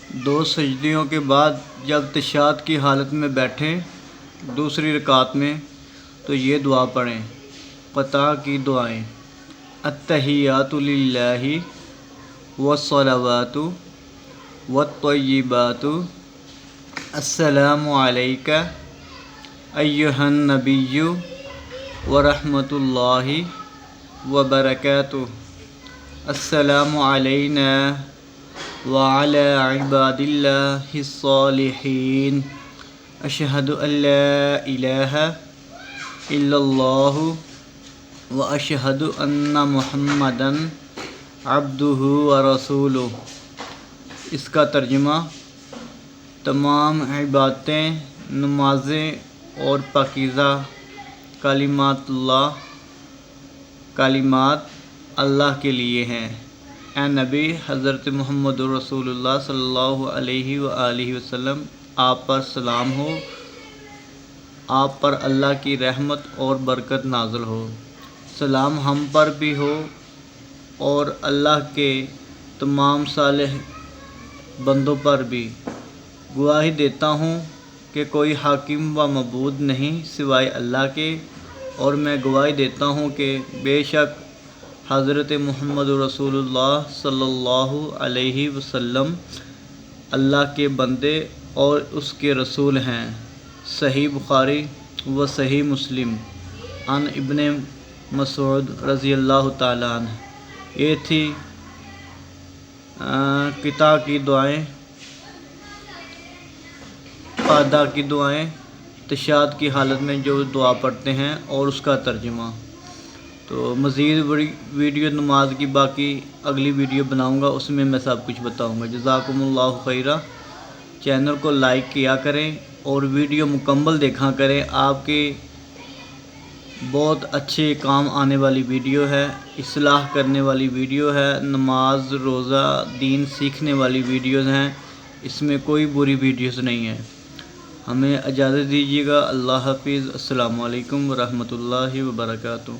دو سجدیوں کے بعد جب تشہد کی حالت میں بیٹھیں دوسری رکعت میں تو یہ دعا پڑھیں۔ قطع کی دعائیں: التحیات للہ والصلوات والطیبات، السلام علیک ایہا النبی ورحمۃ اللہ وبرکاتہ، السلام علینا وعلی عباد اللہ الصالحین، اشہد ان لا الہ الا اللہ واشہد ان محمدًا عبدہ ورسولہ۔ اس کا ترجمہ: تمام عبادتیں، نمازیں اور پاکیزہ کلمات اللہ کے لیے ہیں۔ اے نبی حضرت محمد رسول اللہ صلی اللہ علیہ وآلہ وسلم، آپ پر سلام ہو، آپ پر اللہ کی رحمت اور برکت نازل ہو۔ سلام ہم پر بھی ہو اور اللہ کے تمام صالح بندوں پر بھی۔ گواہی دیتا ہوں کہ کوئی حاکم و معبود نہیں سوائے اللہ کے، اور میں گواہی دیتا ہوں کہ بے شک حضرت محمد رسول اللہ صلی اللہ علیہ وسلم اللہ کے بندے اور اس کے رسول ہیں۔ صحیح بخاری و صحیح مسلم۔ عن ابن مسعود رضی اللہ تعالیٰ عنہ۔ یہ تھی قطع کی دعائیں، قعدہ کی دعائیں، تشہد کی حالت میں جو دعا پڑھتے ہیں اور اس کا ترجمہ۔ تو مزید ویڈیو نماز کی باقی اگلی ویڈیو بناؤں گا، اس میں میں سب کچھ بتاؤں گا۔ جزاکم اللہ خیرہ۔ چینل کو لائک کیا کریں اور ویڈیو مکمل دیکھا کریں، آپ کے بہت اچھے کام آنے والی ویڈیو ہے، اصلاح کرنے والی ویڈیو ہے، نماز روزہ دین سیکھنے والی ویڈیوز ہیں، اس میں کوئی بری ویڈیوز نہیں ہیں۔ ہمیں اجازت دیجیے گا۔ اللہ حافظ۔ السلام علیکم ورحمۃ اللہ وبرکاتہ۔